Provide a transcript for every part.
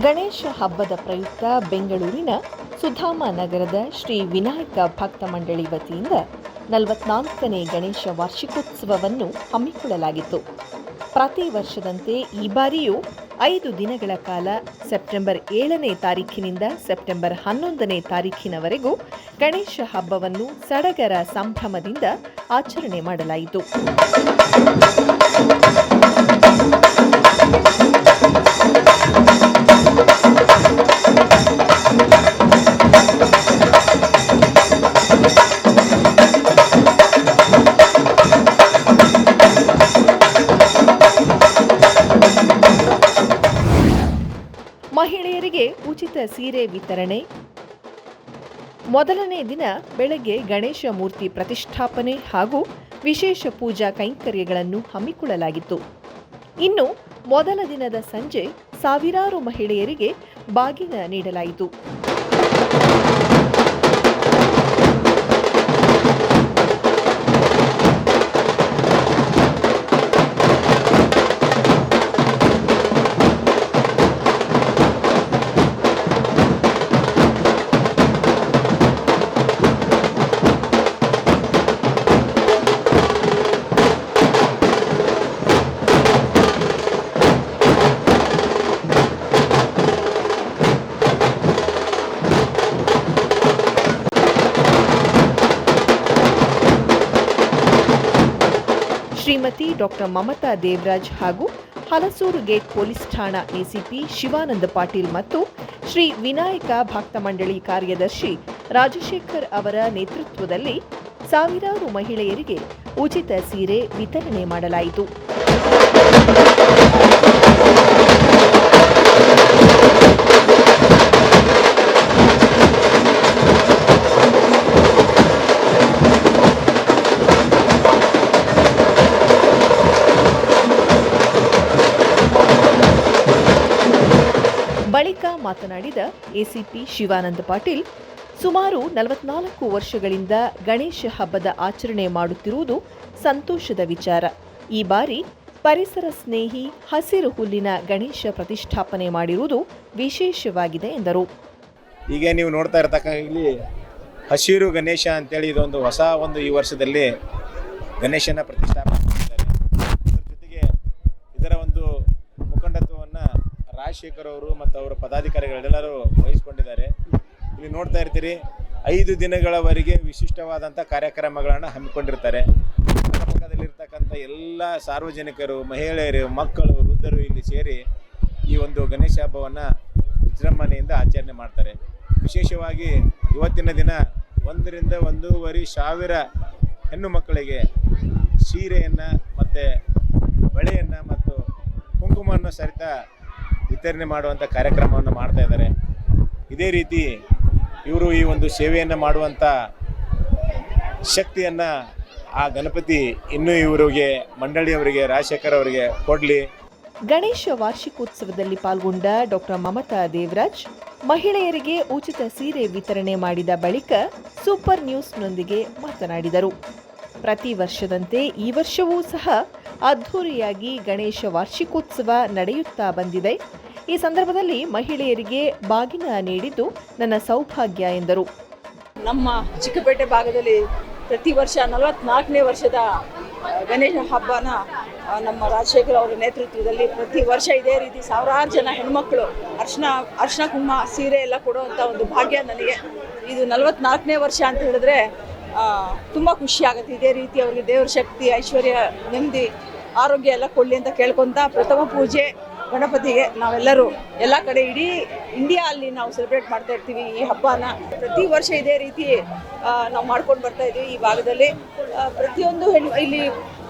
ಗಣೇಶ ಹಬ್ಬದ ಪ್ರಯುಕ್ತ ಬೆಂಗಳೂರಿನ ಸುಧಾಮ ನಗರದ ಶ್ರೀ ವಿನಾಯಕ ಭಕ್ತ ಮಂಡಳಿ ವತಿಯಿಂದ 44ನೇ ಗಣೇಶ ವಾರ್ಷಿಕೋತ್ಸವವನ್ನು ಹಮ್ಮಿಕೊಳ್ಳಲಾಗಿತ್ತು. ಪ್ರತಿ ವರ್ಷದಂತೆ ಈ ಬಾರಿಯೂ 5 ದಿನಗಳ ಕಾಲ ಸೆಪ್ಟೆಂಬರ್ 7ನೇ ತಾರೀಖಿನಿಂದ ಸೆಪ್ಟೆಂಬರ್ 11ನೇ ತಾರೀಖಿನವರೆಗೂ ಗಣೇಶ ಹಬ್ಬವನ್ನು ಸಡಗರ ಸಂಭ್ರಮದಿಂದ ಆಚರಣೆ ಮಾಡಲಾಯಿತು. ಮಹಿಳೆಯರಿಗೆ ಉಚಿತ ಸೀರೆ ವಿತರಣೆ. ಮೊದಲನೇ ದಿನ ಬೆಳಗ್ಗೆ ಗಣೇಶ ಮೂರ್ತಿ ಪ್ರತಿಷ್ಠಾಪನೆ ಹಾಗೂ ವಿಶೇಷ ಪೂಜಾ ಕೈಂಕರ್ಯಗಳನ್ನು ಹಮ್ಮಿಕೊಳ್ಳಲಾಗಿತ್ತು. ಇನ್ನು ಮೊದಲ ದಿನದ ಸಂಜೆ ಸಾವಿರಾರು ಮಹಿಳೆಯರಿಗೆ ಬಾಗಿನ ನೀಡಲಾಯಿತು. ಶ್ರೀಮತಿ ಡಾಕ್ಟರ್ ಮಮತಾ ದೇವರಾಜ್ ಹಾಗೂ ಹಲಸೂರು ಗೇಟ್ ಪೊಲೀಸ್ ಠಾಣಾ ಎಸಿಪಿ ಶಿವಾನಂದ ಪಾಟೀಲ್ ಮತ್ತು ಶ್ರೀ ವಿನಾಯಕ ಭಕ್ತ ಮಂಡಳಿ ಕಾರ್ಯದರ್ಶಿ ರಾಜಶೇಖರ್ ಅವರ ನೇತೃತ್ವದಲ್ಲಿ ಸಾವಿರಾರು ಮಹಿಳೆಯರಿಗೆ ಉಚಿತ ಸೀರೆ ವಿತರಣೆ ಮಾಡಲಾಯಿತು. ಬಳಿಕ ಮಾತನಾಡಿದ ಎಸಿಪಿ ಶಿವಾನಂದ ಪಾಟೀಲ್, ಸುಮಾರು 44 ವರ್ಷಗಳಿಂದ ಗಣೇಶ ಹಬ್ಬದ ಆಚರಣೆ ಮಾಡುತ್ತಿರುವುದು ಸಂತೋಷದ ವಿಚಾರ. ಈ ಬಾರಿ ಪರಿಸರ ಸ್ನೇಹಿ ಹಸಿರು ಹುಲ್ಲಿನ ಗಣೇಶ ಪ್ರತಿಷ್ಠಾಪನೆ ಮಾಡಿರುವುದು ವಿಶೇಷವಾಗಿದೆ ಎಂದರು. ಈಗ ನೀವು ನೋಡ್ತಾ ಇರತಕ್ಕ ಇಲ್ಲಿ ಹಸಿರು ಗಣೇಶ ಅಂತೇಳಿ ಇದೊಂದು ಹೊಸ ಈ ವರ್ಷದಲ್ಲಿ ಗಣೇಶನ ಪ್ರತಿಷ್ಠಾಪನೆ ಮಾಡಿದ್ದಾರೆ. ಇದರ ಜೊತೆಗೆ ಇದರ ಒಂದು ಮುಖಂಡತ್ವವನ್ನು ರಾಜಶೇಖರ್ ಅವರು ಮತ್ತು ಅವರ ಪದಾಧಿಕಾರಿಗಳೆಲ್ಲರೂ ವಹಿಸಿಕೊಂಡಿದ್ದಾರೆ. ಇಲ್ಲಿ ನೋಡ್ತಾ ಇರ್ತೀರಿ 5 ದಿನಗಳವರೆಗೆ ವಿಶಿಷ್ಟವಾದಂಥ ಕಾರ್ಯಕ್ರಮಗಳನ್ನು ಹಮ್ಮಿಕೊಂಡಿರ್ತಾರೆ. ಅಕ್ಕಪಕ್ಕದಲ್ಲಿರ್ತಕ್ಕಂಥ ಎಲ್ಲ ಸಾರ್ವಜನಿಕರು, ಮಹಿಳೆಯರು, ಮಕ್ಕಳು, ವೃದ್ಧರು ಇಲ್ಲಿ ಸೇರಿ ಈ ಒಂದು ಗಣೇಶ ಹಬ್ಬವನ್ನು ವಿಜೃಂಭಣೆಯಿಂದ ಆಚರಣೆ ಮಾಡ್ತಾರೆ. ವಿಶೇಷವಾಗಿ ಇವತ್ತಿನ ದಿನ 1 ರಿಂದ 1.5 ಸಾವಿರ ಹೆಣ್ಣು ಮಕ್ಕಳಿಗೆ ಸೀರೆಯನ್ನು ಮತ್ತು ಬಳೆಯನ್ನು ಮತ್ತು ಕುಂಕುಮವನ್ನು ಸಹಿತ ವಿತರಣೆ ಮಾಡುವಂಥ ಕಾರ್ಯಕ್ರಮವನ್ನು ಮಾಡ್ತಾ ಇದ್ದಾರೆ. ಇದೇ ರೀತಿ ಇವರು ಈ ಒಂದು ಸೇವೆಯನ್ನು ಮಾಡುವಂಥ ಶಕ್ತಿಯನ್ನು ಆ ಗಣಪತಿ ಇನ್ನೂ ಇವರಿಗೆ, ಮಂಡಳಿಯವರಿಗೆ, ರಾಜಶೇಖರ್ ಅವರಿಗೆ ಕೊಡಲಿ. ಗಣೇಶ ವಾರ್ಷಿಕೋತ್ಸವದಲ್ಲಿ ಪಾಲ್ಗೊಂಡ ಡಾಕ್ಟರ್ ಮಮತಾ ದೇವರಾಜ್ ಮಹಿಳೆಯರಿಗೆ ಉಚಿತ ಸೀರೆ ವಿತರಣೆ ಮಾಡಿದ ಬಳಿಕ ಸೂಪರ್ ನ್ಯೂಸ್ನೊಂದಿಗೆ ಮಾತನಾಡಿದರು. ಪ್ರತಿ ವರ್ಷದಂತೆ ಈ ವರ್ಷವೂ ಸಹ ಅದ್ಧೂರಿಯಾಗಿ ಗಣೇಶ ವಾರ್ಷಿಕೋತ್ಸವ ನಡೆಯುತ್ತಾ ಬಂದಿದೆ. ಈ ಸಂದರ್ಭದಲ್ಲಿ ಮಹಿಳೆಯರಿಗೆ ಬಾಗಿನ ನೀಡಿದ್ದು ನನ್ನ ಸೌಭಾಗ್ಯ ಎಂದರು. ನಮ್ಮ ಚಿಕ್ಕಪೇಟೆ ಭಾಗದಲ್ಲಿ ಪ್ರತಿ ವರ್ಷ 44ನೇ ವರ್ಷದ ಗಣೇಶ ಹಬ್ಬನ ನಮ್ಮ ರಾಜಶೇಖರ್ ಅವರ ನೇತೃತ್ವದಲ್ಲಿ ಪ್ರತಿ ವರ್ಷ ಇದೇ ರೀತಿ ಸಾವಿರಾರು ಜನ ಹೆಣ್ಮಕ್ಳು ಅರ್ಶಿನ ಕುಂಕುಮ ಸೀರೆ ಎಲ್ಲ ಕೊಡುವಂಥ ಒಂದು ಭಾಗ್ಯ ನನಗೆ. ಇದು 44ನೇ ವರ್ಷ ಅಂತ ಹೇಳಿದ್ರೆ ತುಂಬ ಖುಷಿ ಆಗುತ್ತೆ. ಇದೇ ರೀತಿ ಅವರಿಗೆ ದೇವ್ರ ಶಕ್ತಿ, ಐಶ್ವರ್ಯ, ನೆಮ್ಮದಿ, ಆರೋಗ್ಯ ಎಲ್ಲ ಕೊಡಲಿ ಅಂತ ಕೇಳ್ಕೊತ ಪ್ರಥಮ ಪೂಜೆ ಗಣಪತಿಗೆ ನಾವೆಲ್ಲರೂ ಎಲ್ಲ ಕಡೆ ಇಡೀ ಇಂಡಿಯಾ ಅಲ್ಲಿ ನಾವು ಸೆಲೆಬ್ರೇಟ್ ಮಾಡ್ತಾ ಇರ್ತೀವಿ ಈ ಹಬ್ಬನ. ಪ್ರತಿ ವರ್ಷ ಇದೇ ರೀತಿ ನಾವು ಮಾಡ್ಕೊಂಡು ಬರ್ತಾ ಇದ್ದೀವಿ. ಈ ಭಾಗದಲ್ಲಿ ಪ್ರತಿಯೊಂದು ಇಲ್ಲಿ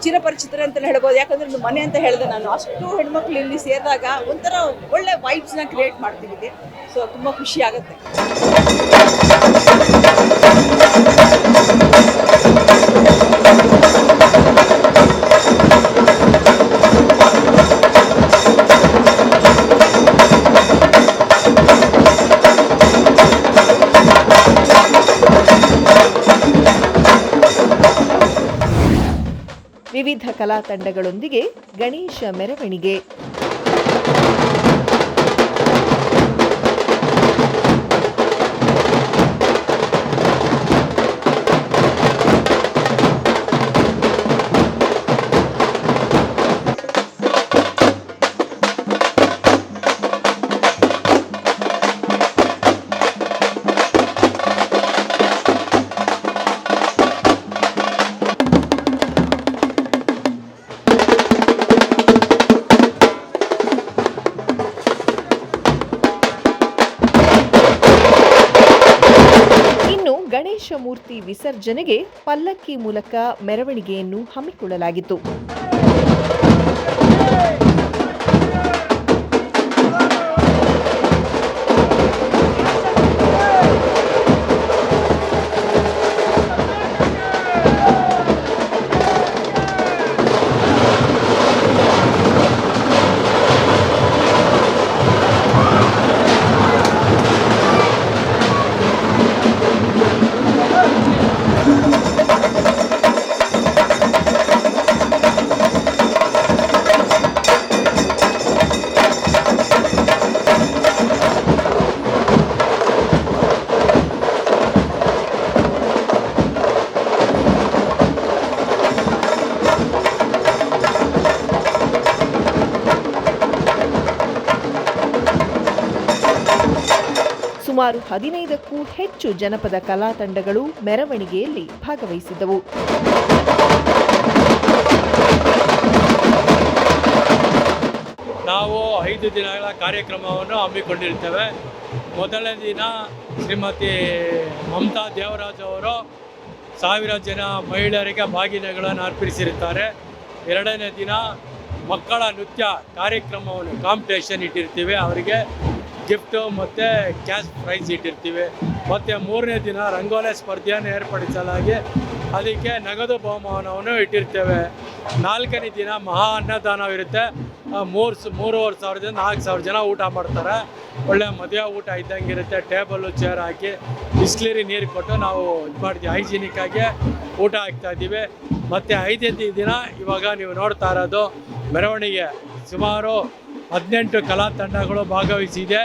ಚಿರಪರಿಚಿತರು ಅಂತಲೇ ಹೇಳ್ಬೋದು. ಯಾಕಂದರೆ ಒಂದು ಮನೆ ಅಂತ ಹೇಳಿದೆ ನಾನು. ಅಷ್ಟು ಹೆಣ್ಮಕ್ಳು ಇಲ್ಲಿ ಸೇರಿದಾಗ ಒಂಥರ ಒಳ್ಳೆ ವೈಬ್ಸ್ನ ಕ್ರಿಯೇಟ್ ಮಾಡ್ತೀವಿ ಇಲ್ಲಿ. ಸೊ ತುಂಬ ಖುಷಿ ಆಗುತ್ತೆ. ವಿವಿಧ ಕಲಾ ತಂಡಗಳೊಂದಿಗೆ ಗಣೇಶ ಮೆರವಣಿಗೆ. ಗಣೇಶ ಮೂರ್ತಿ ವಿಸರ್ಜನೆಗೆ ಪಲ್ಲಕ್ಕಿ ಮೂಲಕ ಮೆರವಣಿಗೆಯನ್ನು ಹಮ್ಮಿಕೊಳ್ಳಲಾಗಿತ್ತು. ಸುಮಾರು 15ಕ್ಕೂ ಹೆಚ್ಚು ಜನಪದ ಕಲಾ ತಂಡಗಳು ಮೆರವಣಿಗೆಯಲ್ಲಿ ಭಾಗವಹಿಸಿದ್ದವು. ನಾವು 5 ದಿನಗಳ ಕಾರ್ಯಕ್ರಮವನ್ನು ಹಮ್ಮಿಕೊಂಡಿರ್ತೇವೆ. ಮೊದಲನೇ ದಿನ ಶ್ರೀಮತಿ ಮಮತಾ ದೇವರಾಜ್ ಅವರು 1000 ಜನ ಮಹಿಳೆಯರಿಗೆ ಬಾಗಿನಗಳನ್ನು ಅರ್ಪಿಸಿರುತ್ತಾರೆ. ಎರಡನೇ ದಿನ ಮಕ್ಕಳ ನೃತ್ಯ ಕಾರ್ಯಕ್ರಮವನ್ನು ಕಾಂಪಿಟೇಷನ್ ಇಟ್ಟಿರ್ತೀವಿ, ಅವರಿಗೆ ಗಿಫ್ಟು ಮತ್ತು ಕ್ಯಾಶ್ ಪ್ರೈಸ್ ಇಟ್ಟಿರ್ತೀವಿ. ಮತ್ತು ಮೂರನೇ ದಿನ ರಂಗೋಲಿ ಸ್ಪರ್ಧೆಯನ್ನು ಏರ್ಪಡಿಸಲಾಗಿ ಅದಕ್ಕೆ ನಗದು ಬಹುಮಾನವನ್ನು ಇಟ್ಟಿರ್ತೇವೆ. 4ನೇ ದಿನ ಮಹಾ ಅನ್ನದಾನವಿರುತ್ತೆ. 3,500 4,000 ಜನ ಊಟ ಮಾಡ್ತಾರೆ. ಒಳ್ಳೆ ಮದುವೆ ಊಟ ಇದ್ದಂಗೆ ಇರುತ್ತೆ. ಟೇಬಲ್ಲು ಚೇರ್ ಹಾಕಿ ಬಿಸ್ಲರಿ ನೀರು ಕೊಟ್ಟು ನಾವು ಇದು ಮಾಡ್ತೀವಿ, ಹೈಜಿನಿಕ್ಕಾಗಿ ಊಟ ಹಾಕ್ತಾಯಿದ್ದೀವಿ. ಮತ್ತು 5ನೇ ದಿನ ಇವಾಗ ನೀವು ನೋಡ್ತಾ ಇರೋದು ಮೆರವಣಿಗೆ. ಸುಮಾರು 18 ಕಲಾ ತಂಡಗಳು ಭಾಗವಹಿಸಿದೆ.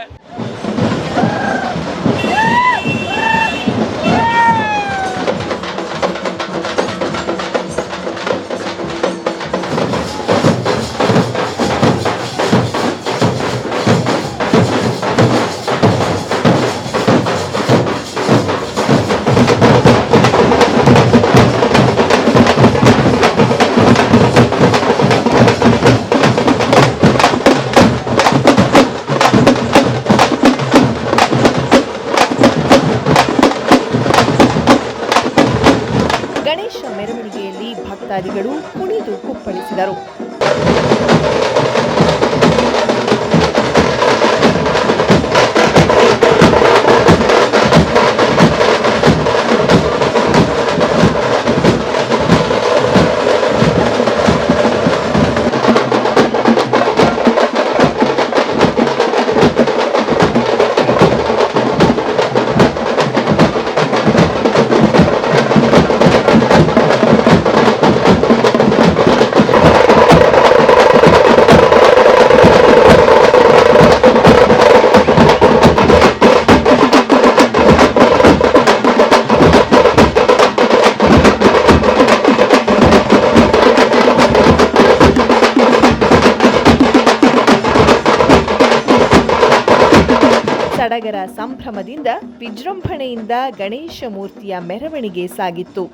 ಗಣೇಶ ಮೆರವಣಿಗೆಯಲ್ಲಿ ಭಕ್ತಾದಿಗಳು ಕುಣಿದು ಕುಪ್ಪಳಿಸಿದರು. ಸಡಗರ ಸಂಭ್ರಮದಿಂದ ವಿಜೃಂಭಣೆಯಿಂದ ಗಣೇಶ ಮೂರ್ತಿಯ ಮೆರವಣಿಗೆ ಸಾಗಿತ್ತು.